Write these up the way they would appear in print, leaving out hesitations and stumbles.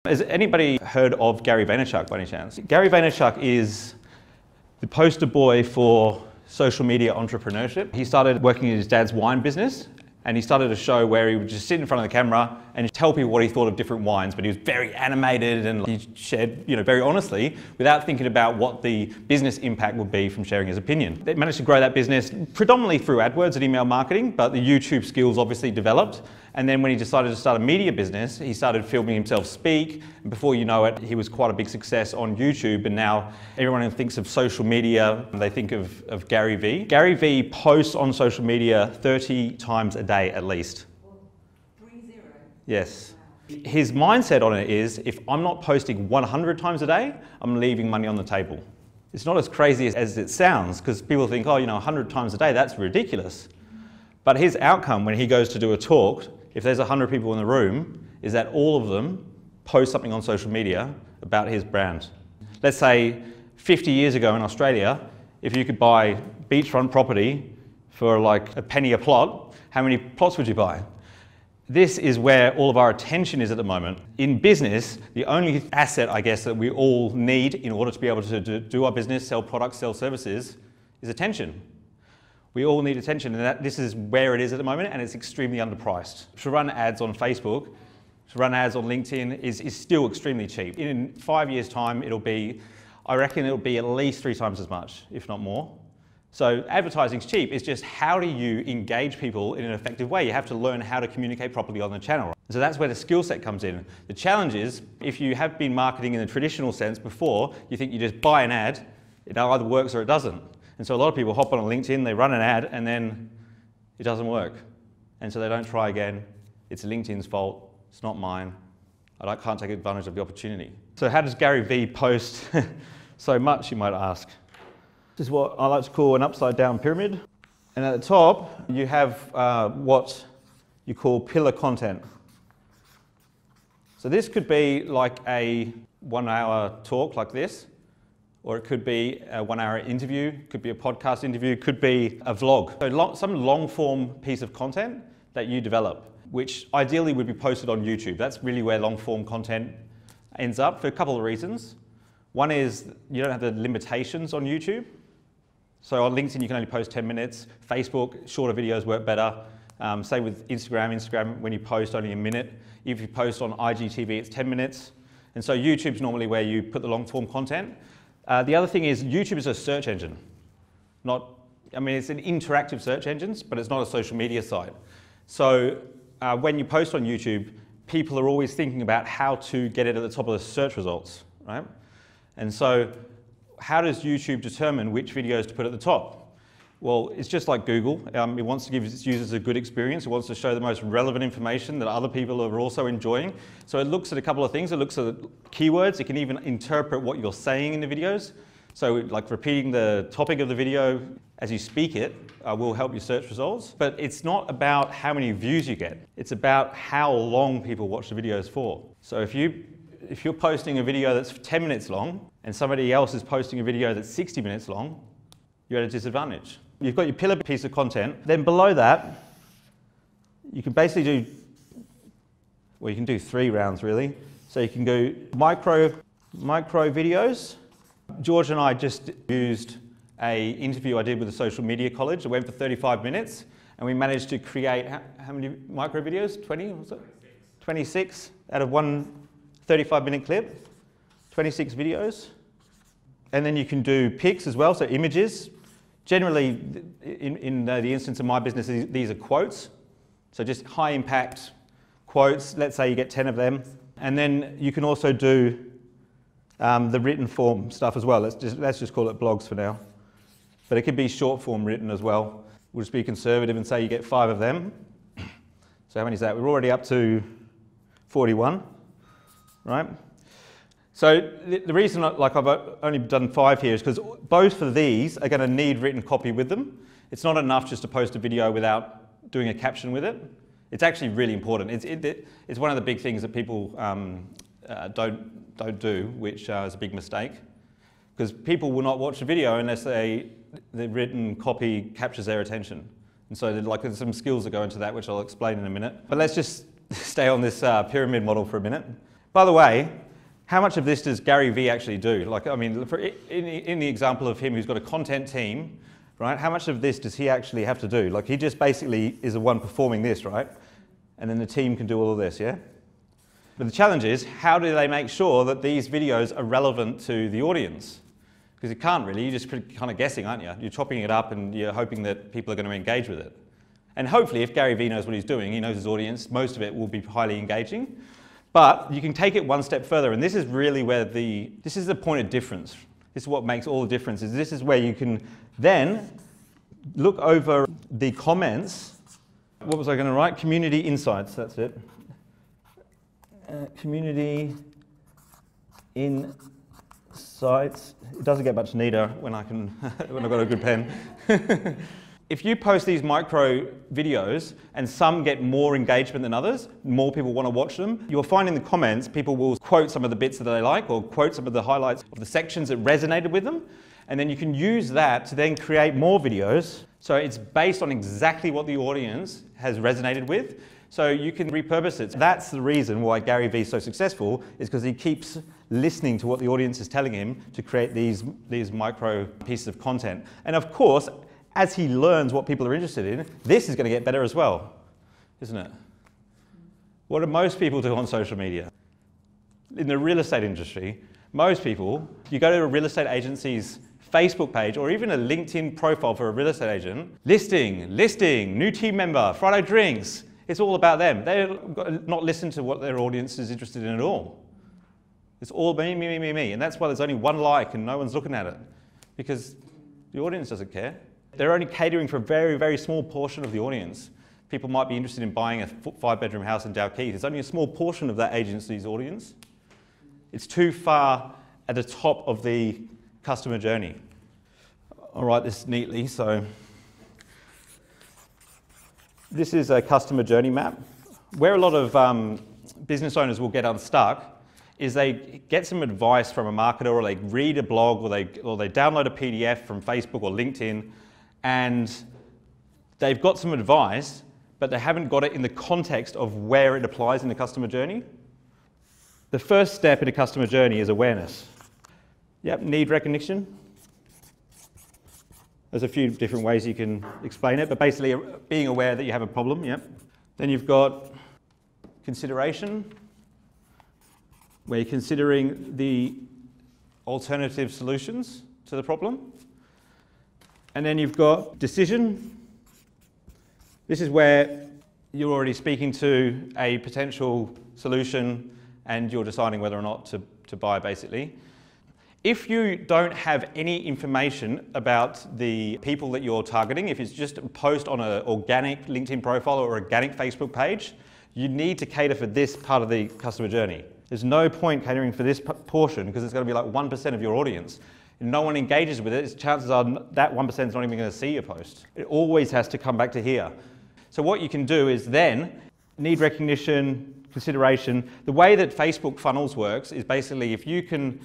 Has anybody heard of Gary Vaynerchuk by any chance? Gary Vaynerchuk is the poster boy for social media entrepreneurship. He started working in his dad's wine business, and he started a show where he would just sit in front of the camera and tell people what he thought of different wines, but he was very animated and he shared, very honestly, without thinking about what the business impact would be from sharing his opinion. They managed to grow that business predominantly through AdWords and email marketing, but the YouTube skills obviously developed. And then when he decided to start a media business, he started filming himself speak. And before you know it, he was quite a big success on YouTube. And now everyone who thinks of social media, they think of Gary Vee. Gary Vee posts on social media 30 times a day at least. 30? Yes. His mindset on it is, if I'm not posting 100 times a day, I'm leaving money on the table. It's not as crazy as it sounds, because people think, 100 times a day, that's ridiculous. But his outcome when he goes to do a talk, if there's 100 people in the room, is that all of them post something on social media about his brand. Let's say 50 years ago in Australia, if you could buy beachfront property for like a penny a plot, how many plots would you buy? This is where all of our attention is at the moment. In business, the only asset, I guess, that we all need in order to be able to do our business, sell products, sell services, is attention. We all need attention, and this is where it is at the moment, and it's extremely underpriced. To run ads on Facebook, to run ads on LinkedIn is still extremely cheap. In 5 years' time, I reckon it'll be at least 3 times as much, if not more. So advertising's cheap, it's just how do you engage people in an effective way? You have to learn how to communicate properly on the channel. So that's where the skill set comes in. The challenge is, if you have been marketing in the traditional sense before, you think you just buy an ad, it either works or it doesn't. And so a lot of people hop on LinkedIn, they run an ad, and then it doesn't work. And so they don't try again. It's LinkedIn's fault, it's not mine. I can't take advantage of the opportunity. So how does Gary Vee post so much, you might ask? This is what I like to call an upside down pyramid. And at the top, you have what you call pillar content. So this could be like a 1 hour talk like this, or it could be a 1 hour interview, could be a podcast interview, could be a vlog. So some long form piece of content that you develop, which ideally would be posted on YouTube. That's really where long form content ends up for a couple of reasons. One is you don't have the limitations on YouTube. So on LinkedIn, you can only post 10 minutes. Facebook, shorter videos work better. Same with Instagram, when you post only a minute. If you post on IGTV, it's 10 minutes. And so YouTube's normally where you put the long form content. The other thing is YouTube is a search engine. It's an interactive search engine, but it's not a social media site. So when you post on YouTube, people are always thinking about how to get it at the top of the search results, right? And so how does YouTube determine which videos to put at the top? Well, it's just like Google. It wants to give its users a good experience. It wants to show the most relevant information that other people are also enjoying. So it looks at a couple of things. It looks at keywords. It can even interpret what you're saying in the videos. So like repeating the topic of the video as you speak it will help your search results. But it's not about how many views you get. It's about how long people watch the videos for. So if you're posting a video that's 10 minutes long and somebody else is posting a video that's 60 minutes long, you're at a disadvantage. You've got your pillar piece of content. Then below that, you can basically you can do 3 rounds really. So you can go micro videos. George and I just used an interview I did with the social media college. It went for 35 minutes and we managed to create, how many micro videos? 20, was it? 26 out of one 35-minute clip, 26 videos. And then you can do pics as well, so images. Generally, in the instance of my business, these are quotes. So just high impact quotes. Let's say you get 10 of them. And then you can also do the written form stuff as well. Let's just call it blogs for now. But it could be short form written as well. We'll just be conservative and say you get 5 of them. So how many is that? We're already up to 41, right? So the reason I've only done 5 here is because both of these are going to need written copy with them. It's not enough just to post a video without doing a caption with it. It's actually really important. It's one of the big things that people don't do, which is a big mistake. Because people will not watch a video unless the written copy captures their attention. And so there's some skills that go into that, which I'll explain in a minute. But let's just stay on this pyramid model for a minute. By the way, how much of this does Gary Vee actually do? Like, I mean, in the example of him who's got a content team, right? How much of this does he actually have to do? Like, he just basically is the one performing this, right? And then the team can do all of this, yeah? But the challenge is, how do they make sure that these videos are relevant to the audience? Because you can't really, you're just kind of guessing, aren't you? You're chopping it up and you're hoping that people are going to engage with it. And hopefully, if Gary Vee knows what he's doing, he knows his audience, most of it will be highly engaging. But you can take it one step further, and this is really where this is the point of difference. This is what makes all the difference, is this is where you can then look over the comments. What was I going to write? Community insights, that's it. Community insights. It doesn't get much neater when I've got a good pen. If you post these micro videos and some get more engagement than others, more people want to watch them, you'll find in the comments people will quote some of the bits that they like or quote some of the highlights of the sections that resonated with them. And then you can use that to then create more videos. So it's based on exactly what the audience has resonated with. So you can repurpose it. That's the reason why Gary Vee is so successful, is because he keeps listening to what the audience is telling him to create these micro pieces of content. And of course, as he learns what people are interested in, this is going to get better as well, isn't it? What do most people do on social media? In the real estate industry, most people, you go to a real estate agency's Facebook page or even a LinkedIn profile for a real estate agent, listing, new team member, Friday drinks. It's all about them. They're not listening to what their audience is interested in at all. It's all me, me, me, me. And that's why there's only one like and no one's looking at it, because the audience doesn't care. They're only catering for a very, very small portion of the audience. People might be interested in buying a 5-bedroom house in Dalkeith. It's only a small portion of that agency's audience. It's too far at the top of the customer journey. I'll write this neatly. So this is a customer journey map. Where a lot of business owners will get unstuck is they get some advice from a marketer, or they read a blog, or they download a PDF from Facebook or LinkedIn, and they've got some advice, but they haven't got it in the context of where it applies in the customer journey. The first step in a customer journey is awareness. Yep, need recognition. There's a few different ways you can explain it, but basically being aware that you have a problem, yep. Then you've got consideration, where you're considering the alternative solutions to the problem. And then you've got decision. This is where you're already speaking to a potential solution and you're deciding whether or not to buy, basically. If you don't have any information about the people that you're targeting, if it's just a post on an organic LinkedIn profile or organic Facebook page, you need to cater for this part of the customer journey. There's no point catering for this portion, because it's going to be like 1% of your audience. If no one engages with it, chances are that 1% is not even going to see your post. It always has to come back to here. So what you can do is then need recognition, consideration. The way that Facebook funnels works is basically if you can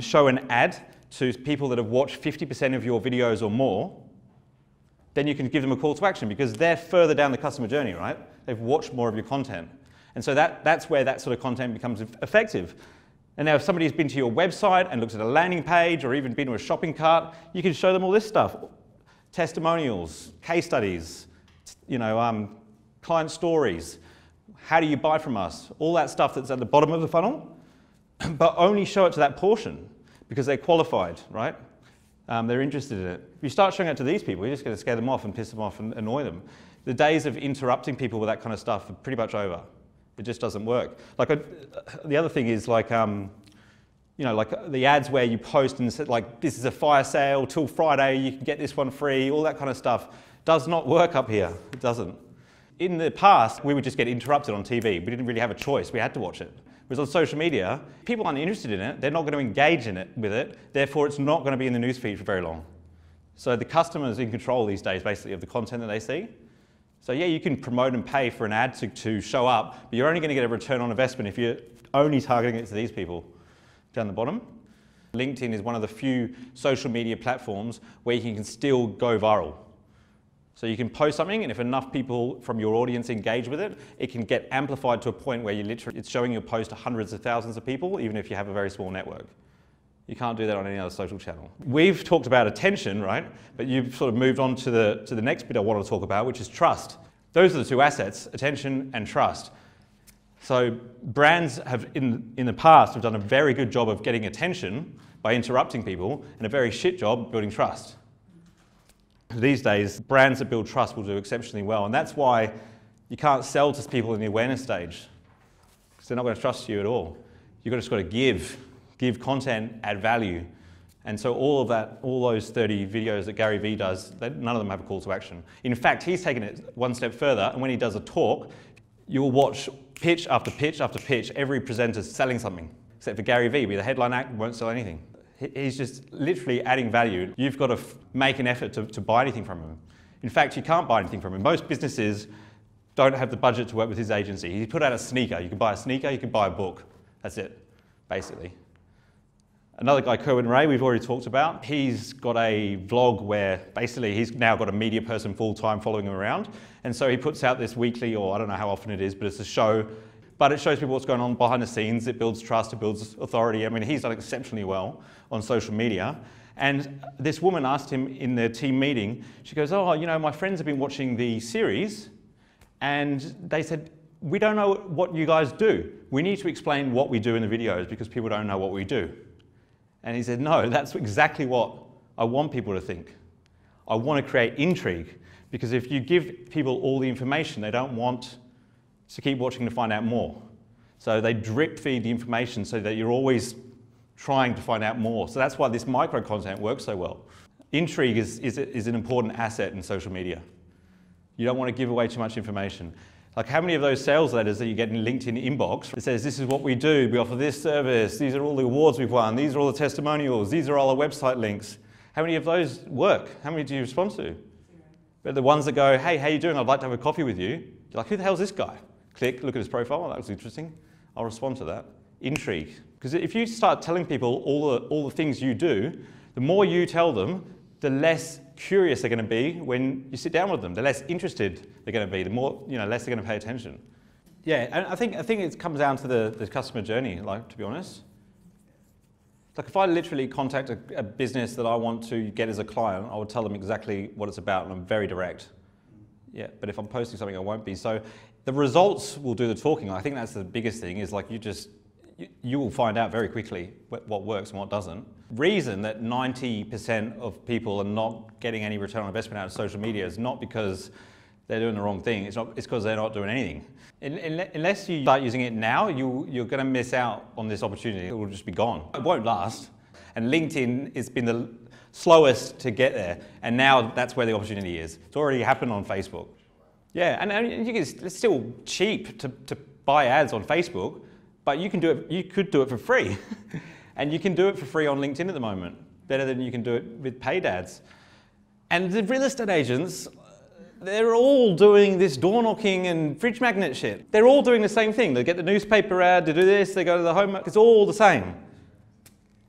show an ad to people that have watched 50% of your videos or more, then you can give them a call to action, because they're further down the customer journey, right? They've watched more of your content. And so that's where that sort of content becomes effective. And now if somebody's been to your website and looks at a landing page or even been to a shopping cart, you can show them all this stuff. Testimonials, case studies, client stories. How do you buy from us? All that stuff that's at the bottom of the funnel, but only show it to that portion because they're qualified, right? They're interested in it. If you start showing it to these people, you're just going to scare them off and piss them off and annoy them. The days of interrupting people with that kind of stuff are pretty much over. It just doesn't work. Like the other thing is like the ads where you post and say like, this is a fire sale till Friday, you can get this one free, all that kind of stuff does not work up here. It doesn't. In the past, we would just get interrupted on TV. We didn't really have a choice. We had to watch it. Whereas on social media, people aren't interested in it. They're not going to engage with it. Therefore, it's not going to be in the newsfeed for very long. So the customer's in control these days, basically, of the content that they see. So yeah, you can promote and pay for an ad to show up, but you're only going to get a return on investment if you're only targeting it to these people down the bottom. LinkedIn is one of the few social media platforms where you can still go viral. So you can post something, and if enough people from your audience engage with it, it can get amplified to a point where it's showing your post to hundreds of thousands of people, even if you have a very small network. You can't do that on any other social channel. We've talked about attention, right? But you've sort of moved on to the next bit I want to talk about, which is trust. Those are the two assets, attention and trust. So brands have, in the past, have done a very good job of getting attention by interrupting people, and a very shit job building trust. These days, brands that build trust will do exceptionally well, and that's why you can't sell to people in the awareness stage, because they're not going to trust you at all. You've just got to give content, add value. And so all those 30 videos that Gary Vee does, none of them have a call to action. In fact, he's taken it one step further, and when he does a talk, you'll watch pitch after pitch after pitch, every presenter's selling something, except for Gary Vee, the headline act won't sell anything. He's just literally adding value. You've got to make an effort to buy anything from him. In fact, you can't buy anything from him. Most businesses don't have the budget to work with his agency. He put out a sneaker. You can buy a sneaker, you can buy a book. That's it, basically. Another guy, Kerwin Ray, we've already talked about. He's got a vlog where basically he's now got a media person full-time following him around. And so he puts out this weekly, or I don't know how often it is, but it's a show. But it shows people what's going on behind the scenes. It builds trust, it builds authority. I mean, he's done exceptionally well on social media. And this woman asked him in their team meeting, she goes, oh, you know, my friends have been watching the series, and they said, we don't know what you guys do. We need to explain what we do in the videos because people don't know what we do. And he said, no, that's exactly what I want people to think. I want to create intrigue, because if you give people all the information, they don't want to keep watching to find out more. So they drip feed the information so that you're always trying to find out more. So that's why this micro content works so well. Intrigue is an important asset in social media. You don't want to give away too much information. Like, how many of those sales letters that you get in LinkedIn inbox, it says, this is what we do, we offer this service, these are all the awards we've won, these are all the testimonials, these are all our website links. How many of those work? How many do you respond to? 0. But the ones that go, hey, how you doing? I'd like to have a coffee with you. You're like, who the hell's this guy? Click, look at his profile, oh, that was interesting. I'll respond to that. Intrigue. Because if you start telling people all the things you do, the more you tell them, the less curious they're going to be when you sit down with them. The less interested they're going to be, the more, less they're going to pay attention. Yeah, and I think it comes down to the customer journey, like, to be honest. Like, if I literally contact a business that I want to get as a client, I would tell them exactly what it's about, and I'm very direct. Yeah, but if I'm posting something, I won't be. So the results will do the talking. I think that's the biggest thing, is like you will find out very quickly what works and what doesn't. Reason that 90% of people are not getting any return on investment out of social media is not because they're doing the wrong thing. It's because they're not doing anything. Unless you start using it now, you're going to miss out on this opportunity. It will just be gone. It won't last. And LinkedIn has been the slowest to get there, and now that's where the opportunity is. It's already happened on Facebook. Yeah, and it's still cheap to buy ads on Facebook, but you can do it. You could do it for free, and you can do it for free on LinkedIn at the moment, better than you can do it with paid ads. And the real estate agents, they're all doing this door knocking and fridge magnet shit. They're all doing the same thing. They get the newspaper ad, they do this, they go to the home. It's all the same.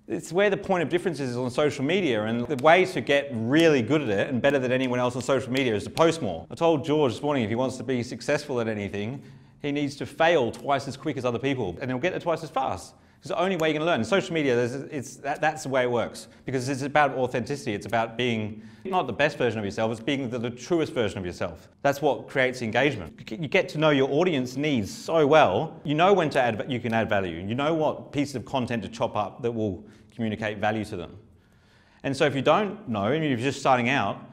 It's where the point of difference is on social media, and the way to get really good at it and better than anyone else on social media is to post more. I told George this morning, if he wants to be successful at anything, he needs to fail twice as quick as other people, and he'll get there twice as fast. It's the only way you're going to learn. In social media, that's the way it works, because it's about authenticity. It's about being not the best version of yourself, it's being the truest version of yourself. That's what creates engagement. You get to know your audience needs so well, you know when you can add value. You know what piece of content to chop up that will communicate value to them. And so if you don't know, and you're just starting out,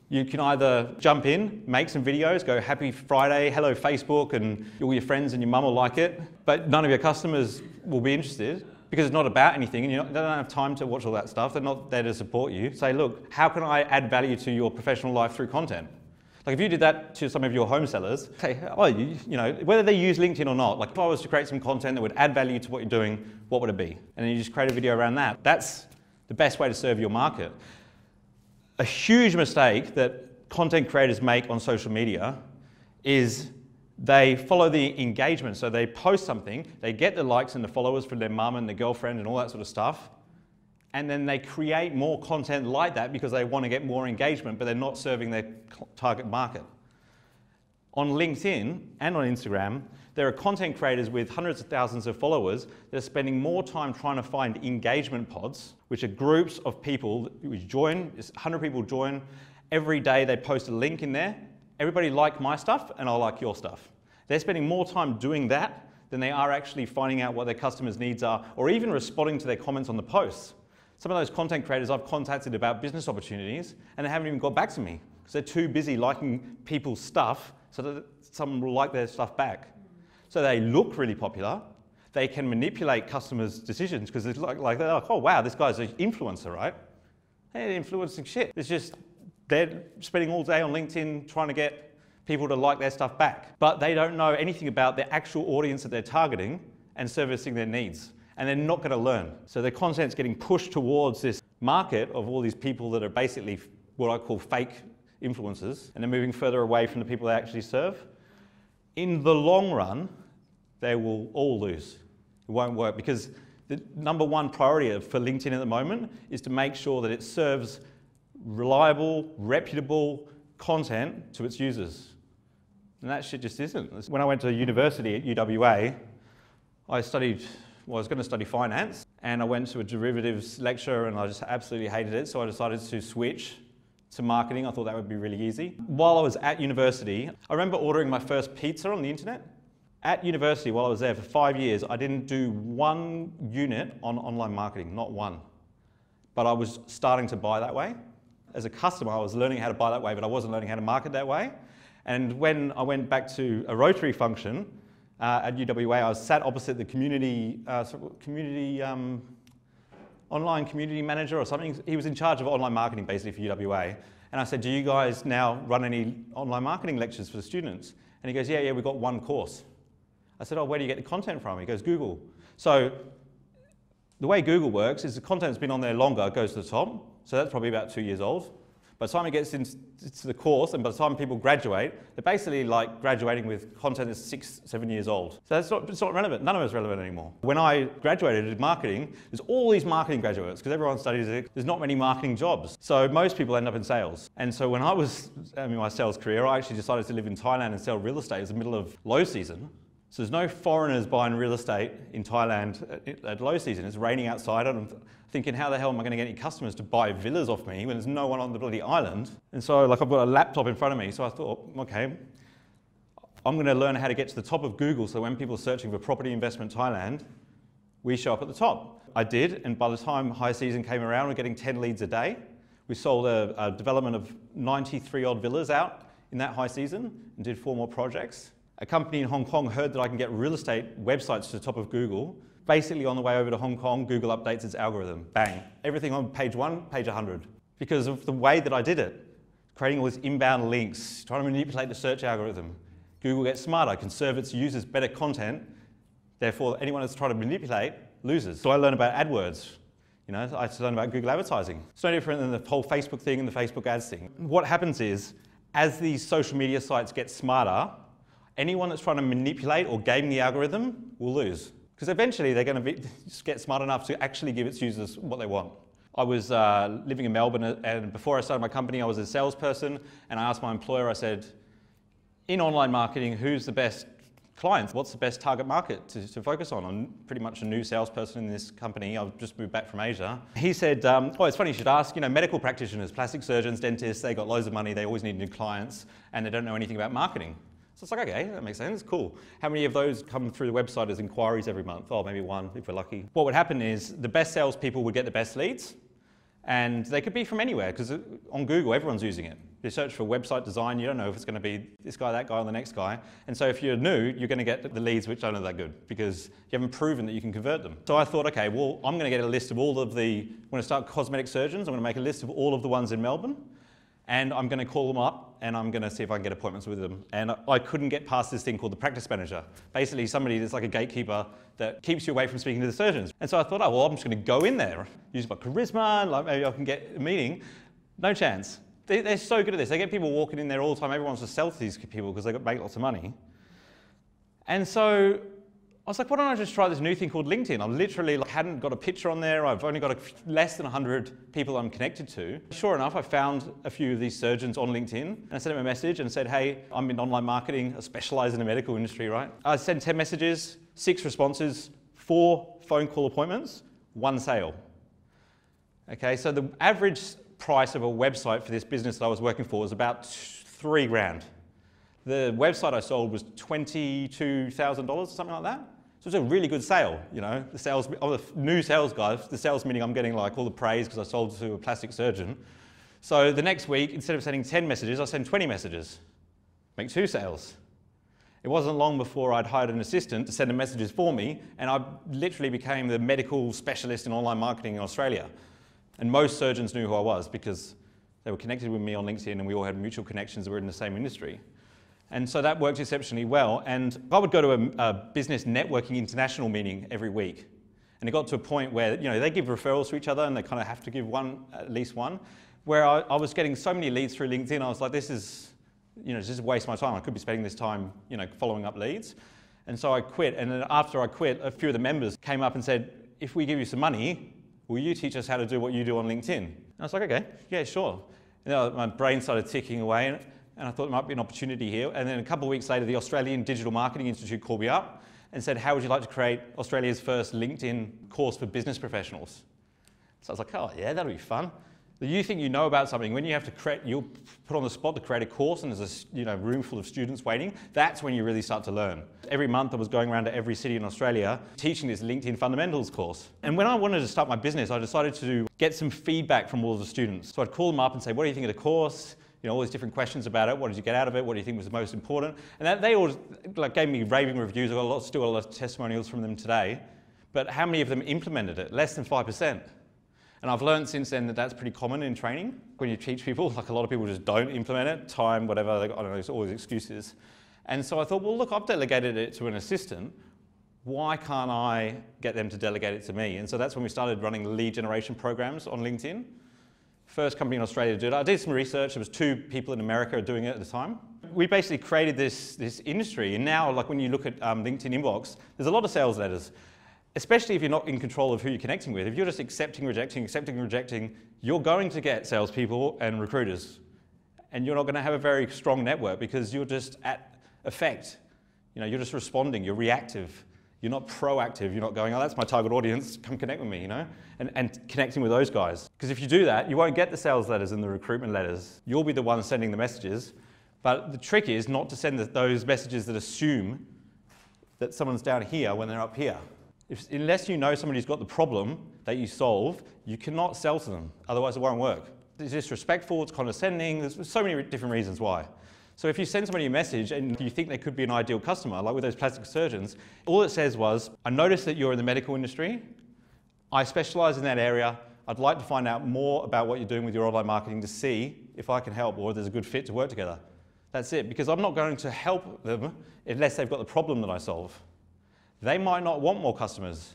you can either jump in, make some videos, go happy Friday, hello Facebook, and all your friends and your mum will like it, but none of your customers will be interested because it's not about anything, and they don't have time to watch all that stuff. They're not there to support you. Say, look, how can I add value to your professional life through content? Like, if you did that to some of your home sellers, say, oh, you know, whether they use LinkedIn or not, like if I was to create some content that would add value to what you're doing, what would it be? And then you just create a video around that. That's the best way to serve your market. A huge mistake that content creators make on social media is they follow the engagement. So they post something, they get the likes and the followers from their mum and their girlfriend and all that sort of stuff, and then they create more content like that because they want to get more engagement, but they're not serving their target market. On LinkedIn and on Instagram, there are content creators with hundreds of thousands of followers that are spending more time trying to find engagement pods, which are groups of people who join, 100 people join. Every day they post a link in there. Everybody like my stuff and I'll like your stuff. They're spending more time doing that than they are actually finding out what their customers' needs are, or even responding to their comments on the posts. Some of those content creators I've contacted about business opportunities and they haven't even got back to me because they're too busy liking people's stuff so that someone will like their stuff back. So they look really popular. They can manipulate customers' decisions because it's like they're like, oh wow, this guy's an influencer, right? They're influencing shit. It's just they're spending all day on LinkedIn trying to get people to like their stuff back. But they don't know anything about the actual audience that they're targeting and servicing their needs. And they're not going to learn. So their content's getting pushed towards this market of all these people that are basically what I call fake influencers, and they're moving further away from the people they actually serve. In the long run, they will all lose. It won't work because the number one priority for LinkedIn at the moment is to make sure that it serves reliable, reputable content to its users. And that shit just isn't. When I went to university at UWA, I was going to study finance, and I went to a derivatives lecture and I just absolutely hated it, so I decided to switch to marketing. I thought that would be really easy. While I was at university, I remember ordering my first pizza on the internet. At university, while I was there for 5 years, I didn't do one unit on online marketing, not one. But I was starting to buy that way. As a customer, I was learning how to buy that way, but I wasn't learning how to market that way. And when I went back to a Rotary function at UWA, I was sat opposite the online community manager or something. He was in charge of online marketing basically for UWA. And I said, do you guys now run any online marketing lectures for the students? And he goes, yeah, we've got one course. I said, oh, where do you get the content from? He goes, Google. So the way Google works is the content's been on there longer, it goes to the top. So that's probably about 2 years old. By the time it gets into the course, and by the time people graduate, they're basically like graduating with content that's 6, 7 years old. So it's not relevant. None of it's relevant anymore. When I graduated in marketing, there's all these marketing graduates, because everyone studies it. There's not many marketing jobs. So most people end up in sales. And so when I was in my sales career, I actually decided to live in Thailand and sell real estate. It was the middle of low season. So there's no foreigners buying real estate in Thailand at low season. It's raining outside, and I'm thinking, how the hell am I going to get any customers to buy villas off me when there's no one on the bloody island? And so I've got a laptop in front of me, so I thought, okay, I'm going to learn how to get to the top of Google so when people are searching for property investment Thailand, we show up at the top. I did, and by the time high season came around, we're getting 10 leads a day. We sold a development of 93 odd villas out in that high season and did 4 more projects. A company in Hong Kong heard that I can get real estate websites to the top of Google. Basically, on the way over to Hong Kong, Google updates its algorithm. Bang. Everything on page 1, page 100. Because of the way that I did it. Creating all these inbound links, trying to manipulate the search algorithm. Google gets smarter, can serve its users better content. Therefore, anyone that's trying to manipulate loses. So I learned about AdWords. You know, I learned about Google advertising. It's no different than the whole Facebook thing and the Facebook ads thing. What happens is, as these social media sites get smarter, anyone that's trying to manipulate or game the algorithm will lose. Because eventually they're going to just get smart enough to actually give its users what they want. I was living in Melbourne, and before I started my company, I was a salesperson, and I asked my employer, I said, in online marketing, who's the best clients? What's the best target market to focus on? I'm pretty much a new salesperson in this company. I've just moved back from Asia. He said, oh, it's funny you should ask, you know, medical practitioners, plastic surgeons, dentists, they got loads of money, they always need new clients, and they don't know anything about marketing. So it's like, okay, that makes sense, cool. How many of those come through the website as inquiries every month? Oh, maybe 1 if we're lucky. What would happen is the best salespeople would get the best leads, and they could be from anywhere, because on Google, everyone's using it. You search for website design, you don't know if it's going to be this guy, that guy, or the next guy. And so if you're new, you're going to get the leads which aren't that good, because you haven't proven that you can convert them. So I thought, okay, well, I'm going to get a list of all of the, when I start cosmetic surgeons, I'm going to make a list of all of the ones in Melbourne, and I'm going to call them up, and I'm going to see if I can get appointments with them. And I couldn't get past this thing called the practice manager. Basically, somebody that's like a gatekeeper that keeps you away from speaking to the surgeons. And so I thought, oh, well, I'm just going to go in there, use my charisma, like maybe I can get a meeting. No chance. They're so good at this. They get people walking in there all the time. Everyone wants to sell to these people because they make lots of money. And so I was like, why don't I just try this new thing called LinkedIn? I literally hadn't got a picture on there. I've only got less than 100 people I'm connected to. Sure enough, I found a few of these surgeons on LinkedIn and I sent them a message and said, hey, I'm in online marketing. I specialize in the medical industry, right? I sent 10 messages, 6 responses, 4 phone call appointments, 1 sale. Okay, so the average price of a website for this business that I was working for was about $3 grand. The website I sold was $22,000 or something like that. So it was a really good sale, you know. The sales, I'm the new sales guy, the sales meeting I'm getting like all the praise because I sold to a plastic surgeon. So the next week, instead of sending 10 messages, I send 20 messages, make 2 sales. It wasn't long before I'd hired an assistant to send the messages for me, and I literally became the medical specialist in online marketing in Australia. And most surgeons knew who I was because they were connected with me on LinkedIn and we all had mutual connections that were in the same industry. And so that worked exceptionally well. And I would go to a business networking international meeting every week. And it got to a point where, you know, they give referrals to each other and they kind of have to give at least one, where I was getting so many leads through LinkedIn. I was like, this is, you know, just a waste of my time. I could be spending this time, you know, following up leads. And so I quit. And then after I quit, a few of the members came up and said, if we give you some money, will you teach us how to do what you do on LinkedIn? And I was like, okay, yeah, sure. You know, my brain started ticking away. And I thought there might be an opportunity here. And then a couple of weeks later, the Australian Digital Marketing Institute called me up and said, how would you like to create Australia's first LinkedIn course for business professionals? So I was like, oh yeah, that'll be fun. You think you know about something, when you have to create, you'll put on the spot to create a course and there's a room full of students waiting, that's when you really start to learn. Every month I was going around to every city in Australia teaching this LinkedIn fundamentals course. And when I wanted to start my business, I decided to get some feedback from all of the students. So I'd call them up and say, what do you think of the course? You know, all these different questions about it. What did you get out of it? What do you think was the most important? And they all gave me raving reviews. I've got still a lot of testimonials from them today. But how many of them implemented it? Less than 5%. And I've learned since then that that's pretty common in training. When you teach people, like a lot of people just don't implement it, time, whatever, I don't know, there's always excuses. And so I thought, well, look, I've delegated it to an assistant. Why can't I get them to delegate it to me? And so that's when we started running lead generation programs on LinkedIn. First company in Australia to do it. I did some research. There was 2 people in America doing it at the time. We basically created this industry. And now, like when you look at LinkedIn inbox, there's a lot of sales letters, especially if you're not in control of who you're connecting with. If you're just accepting, rejecting, you're going to get salespeople and recruiters. And you're not going to have a very strong network because you're just at effect. You know, you're just responding, you're reactive. You're not proactive, you're not going, oh, that's my target audience, come connect with me, you know? And connecting with those guys. Because if you do that, you won't get the sales letters and the recruitment letters. You'll be the one sending the messages. But the trick is not to send those messages that assume that someone's down here when they're up here. Unless you know somebody's got the problem that you solve, you cannot sell to them. Otherwise it won't work. It's disrespectful, it's condescending, there's so many different reasons why. So if you send somebody a message and you think they could be an ideal customer, like with those plastic surgeons, all it says was, I noticed that you're in the medical industry. I specialize in that area. I'd like to find out more about what you're doing with your online marketing to see if I can help or if there's a good fit to work together. That's it, because I'm not going to help them unless they've got the problem that I solve. They might not want more customers.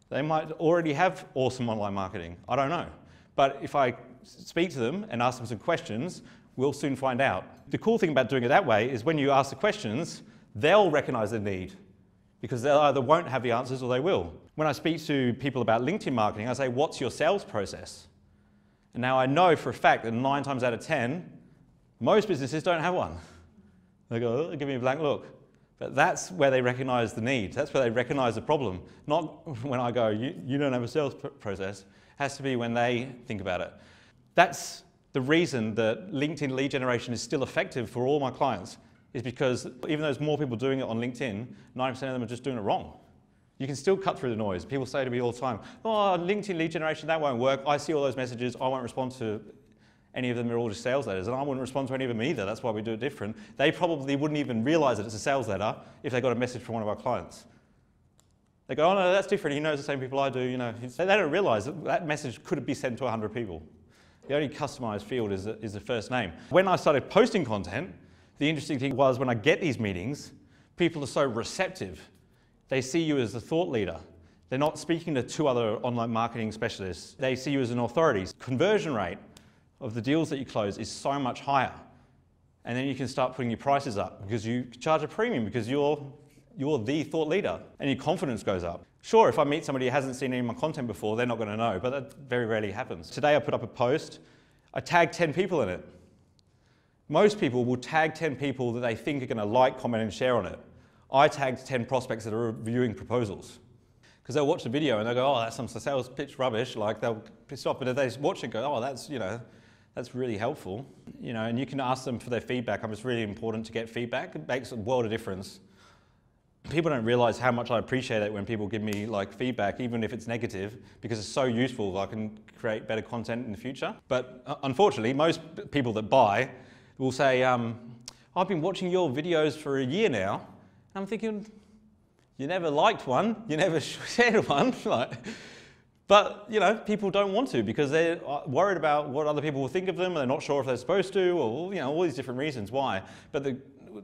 They might already have awesome online marketing. I don't know. But if I speak to them and ask them some questions, we'll soon find out. The cool thing about doing it that way is when you ask the questions, they'll recognize the need because they either won't have the answers or they will. When I speak to people about LinkedIn marketing, I say, what's your sales process? And now I know for a fact that 9 times out of 10, most businesses don't have one. They go, oh, give me a blank look. But that's where they recognize the need. That's where they recognize the problem. Not when I go, you don't have a sales process. It has to be when they think about it. That's the reason that LinkedIn lead generation is still effective for all my clients is because even though there's more people doing it on LinkedIn, 90% of them are just doing it wrong. You can still cut through the noise. People say to me all the time, oh, LinkedIn lead generation, that won't work. I see all those messages. I won't respond to any of them. They're all just sales letters. And I wouldn't respond to any of them either. That's why we do it different. They probably wouldn't even realize that it's a sales letter if they got a message from one of our clients. They go, oh, no, that's different. He knows the same people I do. You know, they don't realize that that message could be sent to 100 people. The only customized field is the first name. When I started posting content, the interesting thing was when I get these meetings, people are so receptive. They see you as a thought leader. They're not speaking to 2 other online marketing specialists. They see you as an authority. Conversion rate of the deals that you close is so much higher. And then you can start putting your prices up because you charge a premium because you're you're the thought leader and your confidence goes up. Sure, if I meet somebody who hasn't seen any of my content before, they're not going to know, but that very rarely happens. Today I put up a post, I tagged 10 people in it. Most people will tag 10 people that they think are going to like, comment and share on it. I tagged 10 prospects that are reviewing proposals. Because they'll watch the video and they'll go, oh, that's some sales pitch rubbish, like they'll piss off, but if they watch it and go, oh, that's, that's really helpful. And you can ask them for their feedback. It's really important to get feedback. It makes a world of difference. People don't realize how much I appreciate it when people give me feedback, even if it's negative, because it's so useful. I can create better content in the future. But unfortunately, most people that buy will say, I've been watching your videos for a year now. And I'm thinking, you never liked one, you never shared one. But people don't want to because they're worried about what other people will think of them, and they're not sure if they're supposed to, or all these different reasons why. But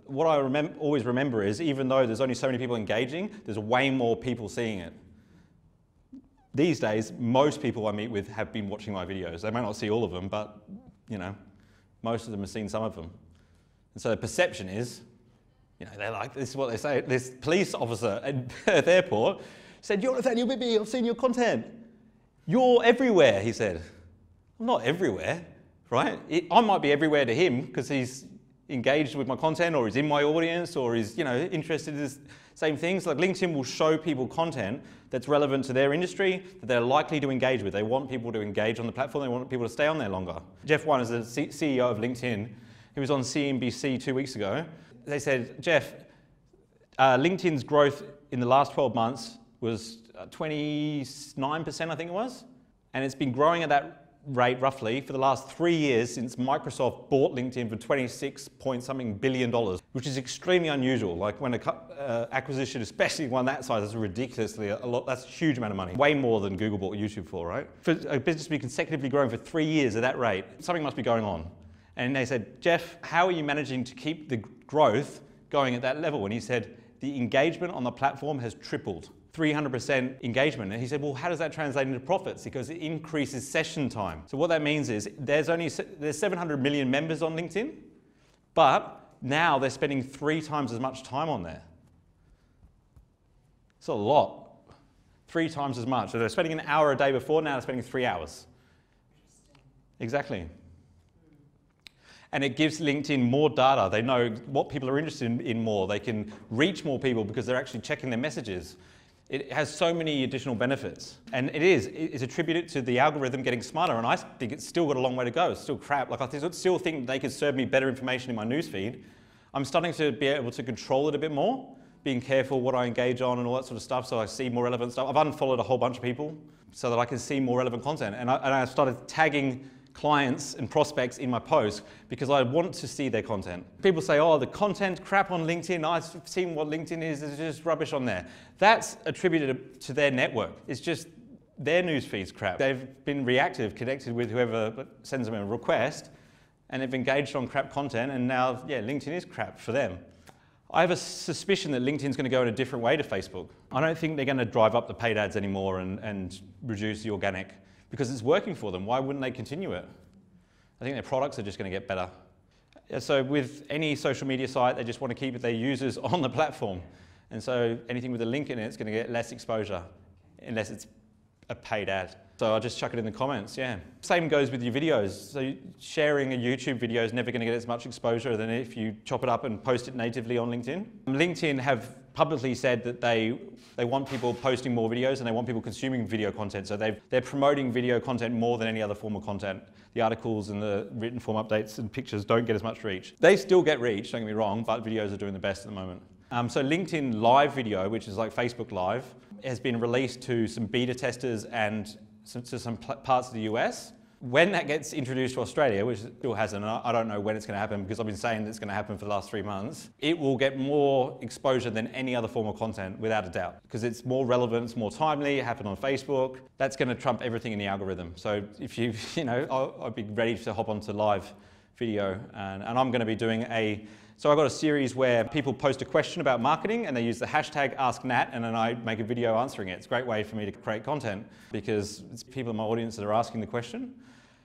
what I always remember is, even though there's only so many people engaging, there's way more people seeing it. These days, most people I meet with have been watching my videos. They may not see all of them, but most of them have seen some of them. And so the perception is, they're like, this is what they say. This police officer at the airport said, "You're Nathanial Bibby, I've seen your content. You're everywhere," he said. I'm not everywhere, right? I might be everywhere to him because he's engaged with my content, or he's in my audience, or he's interested in the same things. Like LinkedIn will show people content that's relevant to their industry, that they're likely to engage with. They want people to engage on the platform. They want people to stay on there longer. Jeff One is the CEO of LinkedIn. He was on CNBC 2 weeks ago. They said, Jeff, LinkedIn's growth in the last 12 months was 29%, I think it was. And it's been growing at that rate roughly for the last 3 years since Microsoft bought LinkedIn for $26-point-something billion, which is extremely unusual. Like when an acquisition, especially one that size, is ridiculously a lot. That's a huge amount of money. Way more than Google bought YouTube for, right? For a business to be consecutively growing for 3 years at that rate, something must be going on. And they said, Jeff, how are you managing to keep the growth going at that level? And he said, the engagement on the platform has tripled. 300% engagement. And he said, well, how does that translate into profits? Because it increases session time. So what that means is there's 700 million members on LinkedIn, but now they're spending 3 times as much time on there. It's a lot. 3 times as much. So they're spending an hour a day before, now they're spending 3 hours. Exactly. And it gives LinkedIn more data. They know what people are interested in more. They can reach more people because they're actually checking their messages. It has so many additional benefits. And it's attributed to the algorithm getting smarter, and I think it's still got a long way to go. It's still crap. Like, I still think they could serve me better information in my newsfeed. I'm starting to be able to control it a bit more, being careful what I engage on and all that sort of stuff, so I see more relevant stuff. I've unfollowed a whole bunch of people so that I can see more relevant content. And I started tagging clients and prospects in my posts because I want to see their content. People say, oh, the content crap on LinkedIn, I've seen what LinkedIn is, there's just rubbish on there. That's attributed to their network. It's just their newsfeed's crap. They've been reactive, connected with whoever sends them a request, and they've engaged on crap content, and now, yeah, LinkedIn is crap for them. I have a suspicion that LinkedIn's going to go in a different way to Facebook. I don't think they're going to drive up the paid ads anymore and reduce the organic, because it's working for them. Why wouldn't they continue it? I think their products are just going to get better. So with any social media site, they just want to keep their users on the platform. And so anything with a link in it is going to get less exposure, unless it's a paid ad. So I'll just chuck it in the comments, yeah. Same goes with your videos. So sharing a YouTube video is never going to get as much exposure than if you chop it up and post it natively on LinkedIn. LinkedIn have publicly said that they want people posting more videos and they want people consuming video content. So they're promoting video content more than any other form of content. The articles and the written form updates and pictures don't get as much reach. They still get reach, don't get me wrong, but videos are doing the best at the moment. So LinkedIn Live Video, which is like Facebook Live, has been released to some beta testers and to some parts of the US. When that gets introduced to Australia, which it still hasn't, and I don't know when it's going to happen because I've been saying that it's going to happen for the last 3 months, it will get more exposure than any other form of content, without a doubt, because it's more relevant, it's more timely, it happened on Facebook. That's going to trump everything in the algorithm. So if I'd be ready to hop onto live video, and I'm going to be doing so I've got a series where people post a question about marketing and they use the hashtag AskNat, and then I make a video answering it. It's a great way for me to create content because it's people in my audience that are asking the question.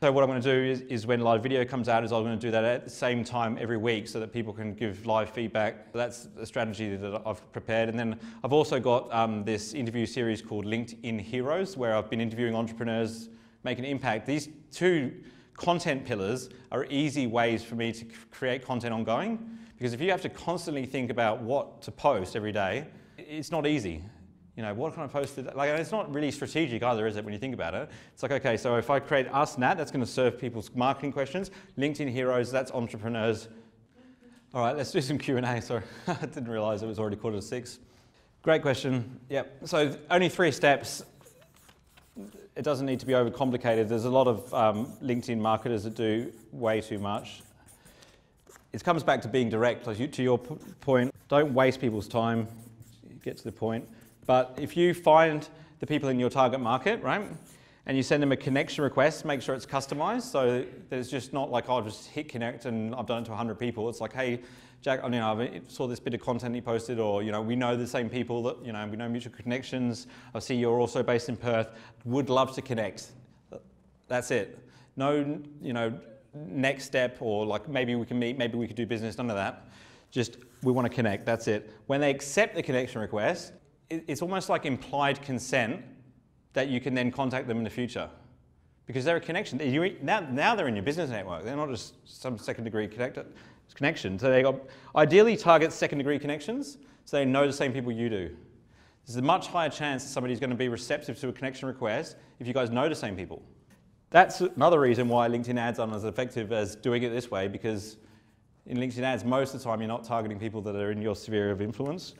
So what I'm going to do is when live video comes out, is I'm going to do that at the same time every week so that people can give live feedback. That's a strategy that I've prepared. And then I've also got this interview series called LinkedIn Heroes, where I've been interviewing entrepreneurs making an impact. These two content pillars are easy ways for me to create content ongoing, because if you have to constantly think about what to post every day, it's not easy. You know, what can I post today? Like, it's not really strategic either, is it, when you think about it? It's like, okay, so if I create Ask Nat, that's going to serve people's marketing questions. LinkedIn Heroes, that's entrepreneurs. All right, let's do some Q&A. Sorry, I didn't realize it was already 5:45. Great question. Yep, so only 3 steps. It doesn't need to be overcomplicated. There's a lot of LinkedIn marketers that do way too much. It comes back to being direct. Like to your point, don't waste people's time. Get to the point. But if you find the people in your target market, right, and you send them a connection request, make sure it's customized, so that it's just not like, oh, I'll just hit connect and I've done it to 100 people. It's like, hey, Jack, you know, I saw this bit of content you posted, or, you know, we know the same people that, you know, we know mutual connections. I see you're also based in Perth. Would love to connect. That's it. No, you know, next step, or like maybe we can meet, maybe we could do business, none of that. Just, we want to connect, that's it. When they accept the connection request, it's almost like implied consent that you can then contact them in the future. Because they're a connection. Now they're in your business network. They're not just some second-degree connection. So they got, ideally target second-degree connections, so they know the same people you do. There's a much higher chance that somebody's going to be receptive to a connection request if you guys know the same people. That's another reason why LinkedIn ads aren't as effective as doing it this way, because in LinkedIn ads, most of the time you're not targeting people that are in your sphere of influence.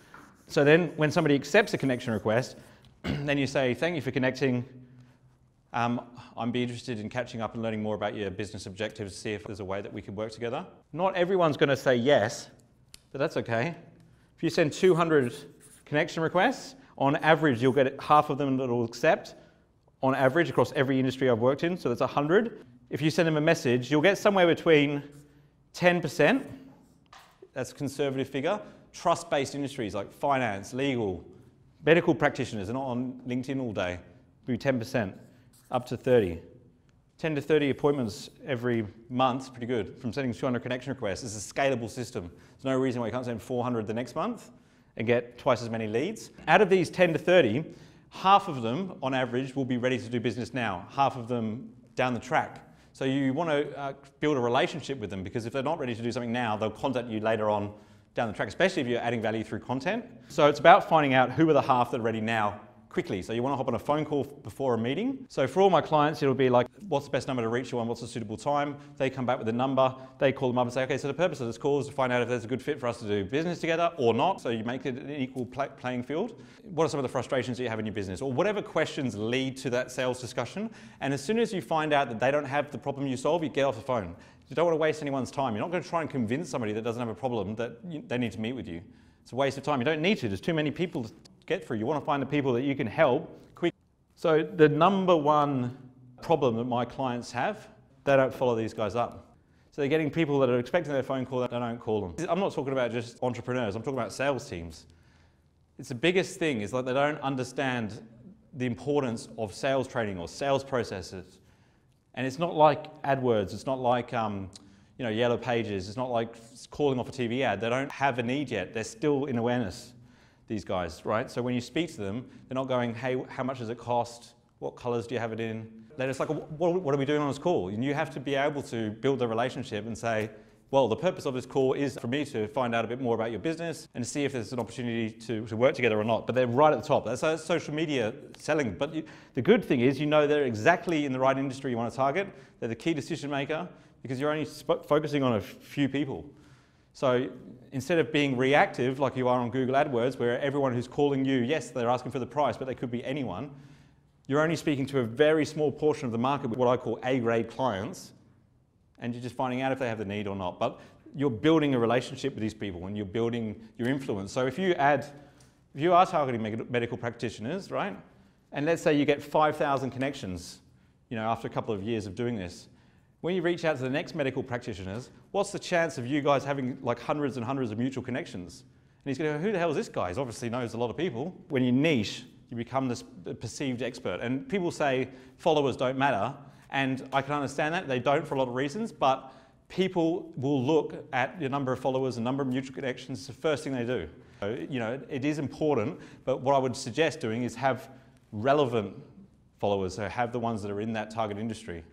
So then when somebody accepts a connection request, then you say, thank you for connecting. I'd be interested in catching up and learning more about your business objectives, see if there's a way that we could work together. Not everyone's going to say yes, but that's okay. If you send 200 connection requests, on average you'll get half of them that will accept, on average across every industry I've worked in, so that's 100. If you send them a message, you'll get somewhere between 10%, that's a conservative figure, trust-based industries like finance, legal, medical practitioners are not on LinkedIn all day, be 10%, up to 30. 10 to 30 appointments every month, pretty good, from sending 200 connection requests. It's a scalable system. There's no reason why you can't send 400 the next month and get twice as many leads. Out of these 10 to 30, half of them, on average, will be ready to do business now, half of them down the track. So you want to build a relationship with them, because if they're not ready to do something now, they'll contact you later on down the track, especially if you're adding value through content. So it's about finding out who are the half that are ready now quickly. So you want to hop on a phone call before a meeting. So for all my clients, it'll be like, what's the best number to reach you on? What's a suitable time? They come back with a number. They call them up and say, okay, so the purpose of this call is to find out if there's a good fit for us to do business together or not. So you make it an equal playing field. What are some of the frustrations that you have in your business? Or whatever questions lead to that sales discussion. And as soon as you find out that they don't have the problem you solve, you get off the phone. You don't want to waste anyone's time. You're not going to try and convince somebody that doesn't have a problem that they need to meet with you. It's a waste of time. You don't need to. There's too many people to get through. You want to find the people that you can help quick. So the number one problem that my clients have, they don't follow these guys up. So they're getting people that are expecting their phone call that they don't call them. I'm not talking about just entrepreneurs. I'm talking about sales teams. It's the biggest thing is like they don't understand the importance of sales training or sales processes. And it's not like AdWords, it's not like Yellow Pages, it's not like calling off a TV ad. They don't have a need yet. They're still in awareness, these guys, right? So when you speak to them, they're not going, hey, how much does it cost? What colors do you have it in? They're just like, what are we doing on this call? And you have to be able to build a relationship and say, well, the purpose of this call is for me to find out a bit more about your business and to see if there's an opportunity to work together or not. But they're right at the top. That's social media selling. But the good thing is, you know they're exactly in the right industry you want to target. They're the key decision maker because you're only focusing on a few people. So instead of being reactive like you are on Google AdWords, where everyone who's calling you, yes, they're asking for the price, but they could be anyone, you're only speaking to a very small portion of the market with what I call A-grade clients. And you're just finding out if they have the need or not. But you're building a relationship with these people and you're building your influence. So if you are targeting medical practitioners, right? And let's say you get 5,000 connections, after a couple of years of doing this. When you reach out to the next medical practitioners, what's the chance of you guys having like hundreds and hundreds of mutual connections? And he's going to go, who the hell is this guy? He obviously knows a lot of people. When you niche, you become this perceived expert. And people say followers don't matter. And I can understand that. They don't for a lot of reasons, but people will look at your number of followers and number of mutual connections. It's the first thing they do. So, you know, it is important, but what I would suggest doing is have relevant followers, so have the ones that are in that target industry.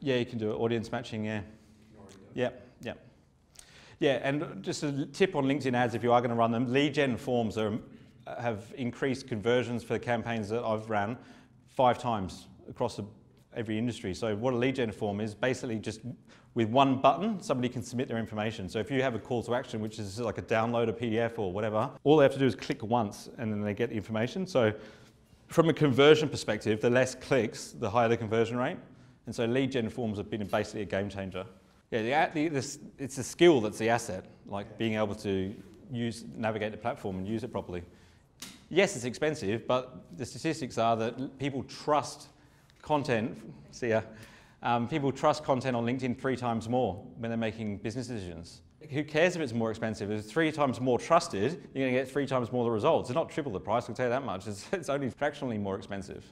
Yeah, you can do it. Audience matching, yeah. Yep. Yeah, and just a tip on LinkedIn ads, if you are going to run them, lead gen forms have increased conversions for the campaigns that I've ran 5 times across every industry. So what a lead gen form is, basically just with one button, somebody can submit their information. So if you have a call to action, which is like a download a PDF or whatever, all they have to do is click once and then they get the information. So from a conversion perspective, the less clicks, the higher the conversion rate. And so lead gen forms have been basically a game changer. Yeah, it's a skill that's the asset, like being able to navigate the platform and use it properly. Yes, it's expensive, but the statistics are that people trust content. People trust content on LinkedIn 3 times more when they're making business decisions. Who cares if it's more expensive? If it's 3 times more trusted, you're going to get 3 times more the results. It's not triple the price, I'll tell you that much. It's only fractionally more expensive.